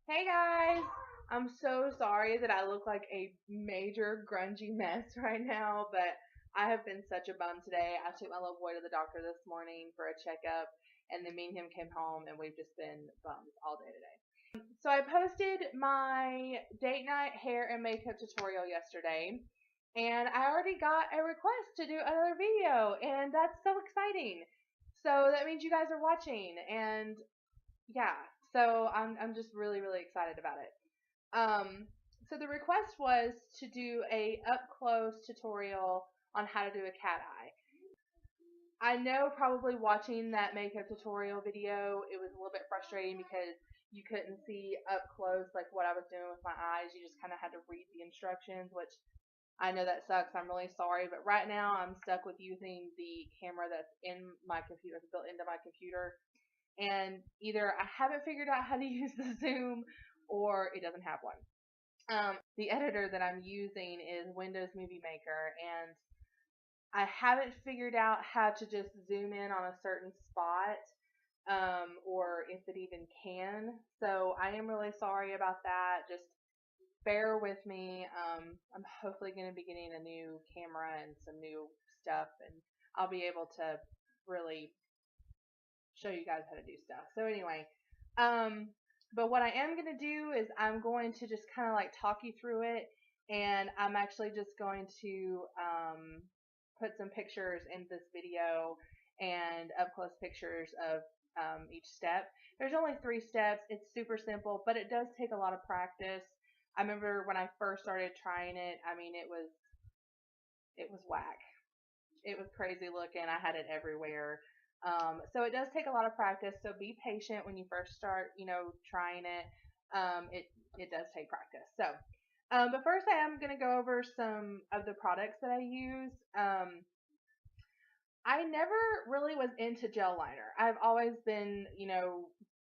Hey guys! I'm so sorry that I look like a major grungy mess right now, but I have been such a bum today. I took my little boy to the doctor this morning for a checkup, and then me and him came home, and we've just been bums all day today. So I posted my date night hair and makeup tutorial yesterday, and I already got a request to do another video, and that's so exciting. So that means you guys are watching, and yeah, so I'm just really excited about it. Um, so the request was to do a up close tutorial on how to do a cat eye. I know probably watching that makeup tutorial video, it was a little bit frustrating because you couldn't see up close like what I was doing with my eyes. You just kind of had to read the instructions, which I know that sucks. I'm really sorry, but right now I'm stuck with using the camera that's in my computer, that's built into my computer, and either I haven't figured out how to use the zoom or it doesn't have one. The editor that I'm using is Windows Movie Maker, and I haven't figured out how to just zoom in on a certain spot, or if it even can. So I am really sorry about that. Just bear with me. I'm hopefully going to be getting a new camera and some new stuff, and I'll be able to really show you guys how to do stuff. So anyway, um, but what I am going to do is I'm going to just kind of like talk you through it, and I'm actually just going to put some pictures in this video and up close pictures of each step. There's only 3 steps. It's super simple, but it does take a lot of practice. I remember when I first started trying it, I mean, it was whack. It was crazy looking. I had it everywhere. So it does take a lot of practice. So be patient when you first start, trying it. It does take practice. So, but first I am going to go over some of the products that I use. I never really was into gel liner. I've always been,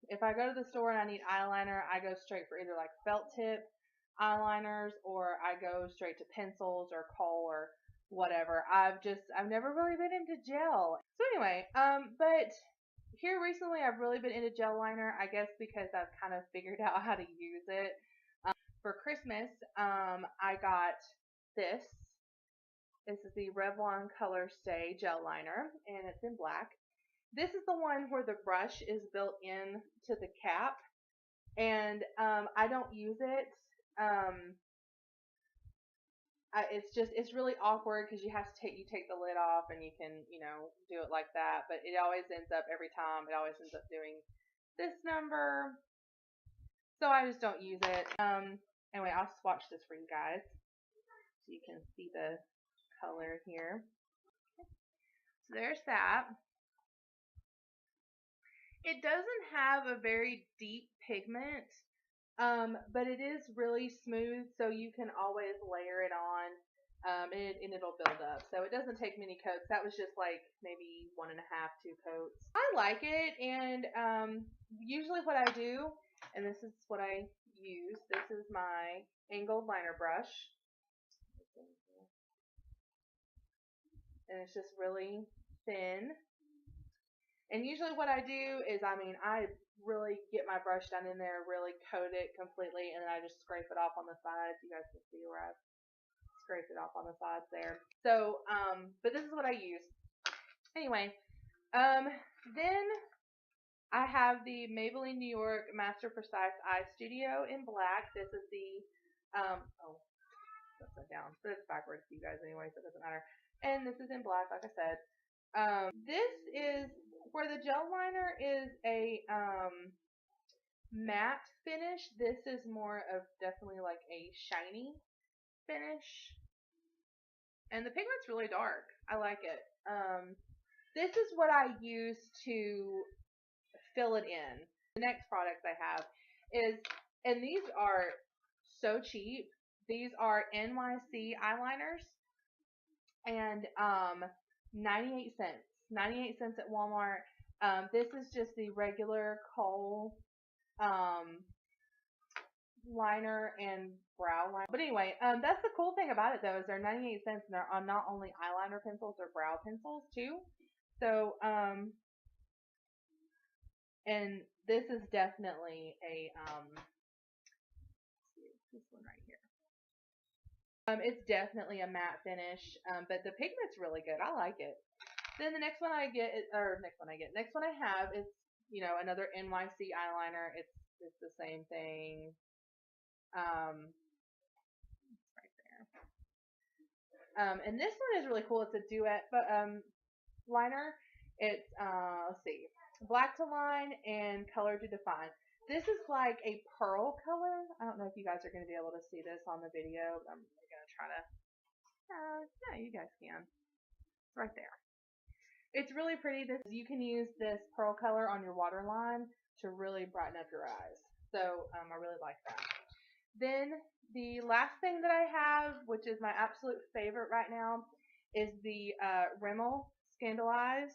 if I go to the store and I need eyeliner, I go straight for either like felt tip eyeliners or I go straight to pencils or kohl or whatever. I've never really been into gel. So anyway, but here recently I've really been into gel liner, I guess because I've kind of figured out how to use it. For Christmas, I got this. This is the Revlon Color Stay Gel Liner, and it's in black. This is the one where the brush is built in to the cap, and I don't use it. Um, it's really awkward because you take the lid off and you can do it like that, but it always ends up every time it always ends up doing this number, so I just don't use it. Anyway, I'll swatch this for you guys so you can see the color here. So there's that. It doesn't have a very deep pigment, but it is really smooth, so you can always layer it on, and it'll build up. So it doesn't take many coats. That was just like maybe 1.5, 2 coats. I like it, and usually what I do, and this is what I use. This is my angled liner brush, and it's just really thin. And usually what I do is, I really get my brush down in there, really coat it completely, and then I just scrape it off on the sides. You guys can see where I've scraped it off on the sides there. So, but this is what I use. Anyway, then I have the Maybelline New York Master Precise Eye Studio in black. This is the, oh, upside down, but it's backwards to you guys anyway, so it doesn't matter. And this is in black, like I said. This is where the gel liner is a matte finish. This is more of definitely like a shiny finish, and the pigment's really dark. I like it. This is what I use to fill it in. The next products I have is, and these are so cheap. These are NYC eyeliners, and 98 cents. 98 cents at Walmart. This is just the regular kohl liner and brow liner. But anyway, that's the cool thing about it though, is they're 98 cents and they're on not only eyeliner pencils, they're brow pencils too. So, and this is definitely a This one right here. It's definitely a matte finish, but the pigment's really good. I like it. Then the next one I have is, another NYC eyeliner. It's the same thing. It's right there. And this one is really cool. It's a duet liner. It's let's see, black to line and color to define. This is like a pearl color. I don't know if you guys are going to be able to see this on the video, but I'm going to try to. Yeah, you guys can. It's right there. It's really pretty. You can use this pearl color on your waterline to really brighten up your eyes. So I really like that. Then the last thing that I have, which is my absolute favorite right now, is the Rimmel Scandalize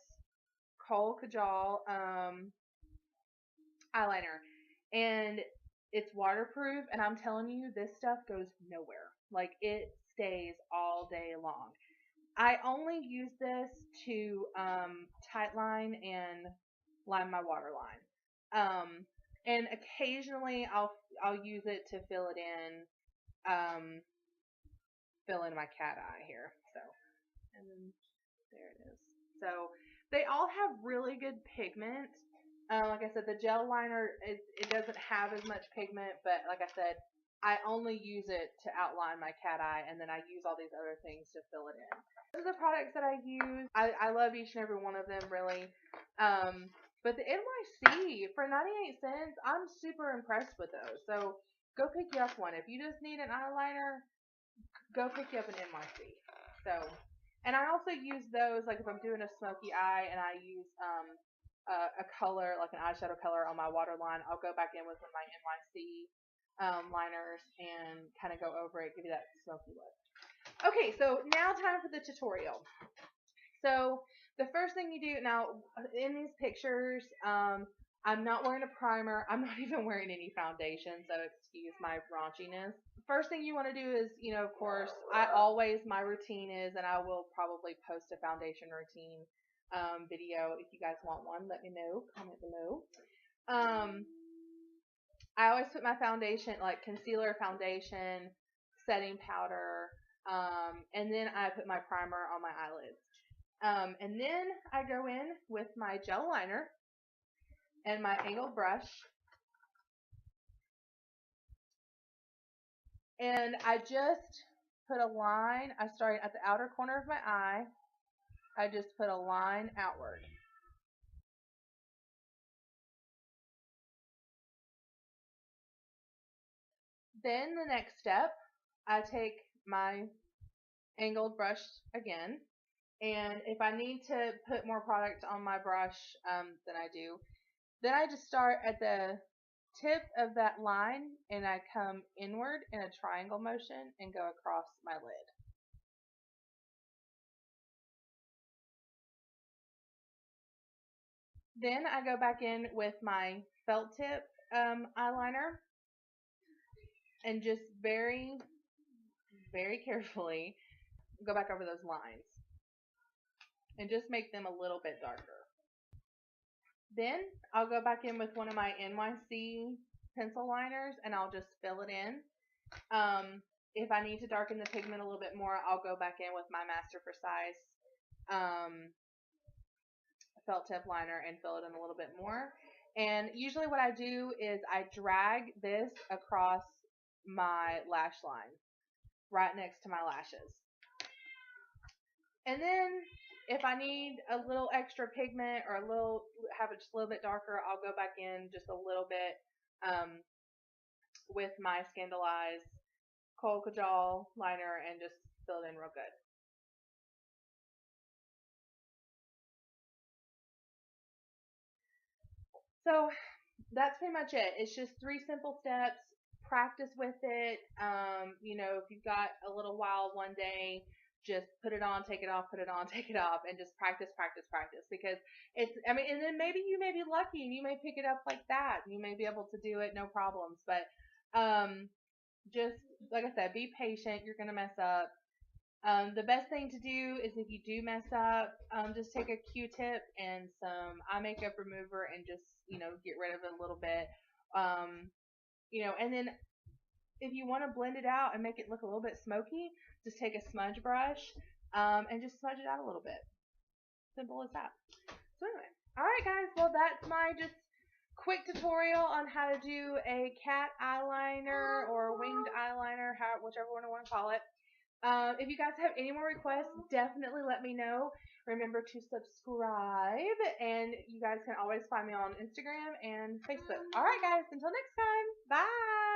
Kohl Kajal eyeliner. And it's waterproof, and I'm telling you, this stuff goes nowhere. Like, it stays all day long. I only use this to tightline and line my waterline. And occasionally I'll use it to fill in my cat eye here. So, and then there it is. So they all have really good pigment. Like I said, the gel liner it doesn't have as much pigment, but like I said, I only use it to outline my cat eye, and then I use all these other things to fill it in. Those are the products that I use. I love each and every one of them, really. But the NYC, for 98 cents, I'm super impressed with those. So go pick you up one. If you just need an eyeliner, go pick you up an NYC. So, and I also use those, like if I'm doing a smoky eye and I use a color, like an eyeshadow color on my waterline, I'll go back in with my NYC liners and kind of go over it, give you that smoky look. Okay, so now time for the tutorial. So the first thing you do, now in these pictures, I'm not wearing a primer. I'm not even wearing any foundation, so excuse my raunchiness. First thing you want to do is, of course, my routine is, and I will probably post a foundation routine video. If you guys want one, let me know. Comment below. I always put my foundation, like concealer, foundation, setting powder, and then I put my primer on my eyelids. And then I go in with my gel liner and my angled brush. And I just put a line. I started at the outer corner of my eye. I just put a line outward. Then the next step, I take my angled brush again, and if I need to put more product on my brush than I do, then I just start at the tip of that line and I come inward in a triangle motion and go across my lid. Then I go back in with my felt tip eyeliner and just very, very carefully go back over those lines and just make them a little bit darker. Then I'll go back in with one of my NYC pencil liners and I'll just fill it in. If I need to darken the pigment a little bit more, I'll go back in with my Master Precise felt tip liner and fill it in a little bit more. And usually what I do is I drag this across my lash line right next to my lashes. And then if I need a little extra pigment or have it just a little bit darker, I'll go back in just a little bit with my Scandalize Kohl Kajal liner and just fill it in real good. So that's pretty much it. It's just 3 simple steps. Practice with it. If you've got a little while one day, just put it on, take it off, put it on, take it off, and just practice, because and then maybe you may be lucky and you may pick it up like that. You may be able to do it, no problems. But just, like I said, be patient. You're going to mess up. The best thing to do is if you do mess up, just take a Q-tip and some eye makeup remover and just, get rid of it a little bit. And then if you want to blend it out and make it look a little bit smoky, just take a smudge brush and just smudge it out a little bit. Simple as that. So anyway, alright guys, well that's my just quick tutorial on how to do a cat eyeliner or winged eyeliner, whichever one you want to call it. If you guys have any more requests, definitely let me know. Remember to subscribe, and you guys can always find me on Instagram and Facebook. Alright guys, until next time, bye!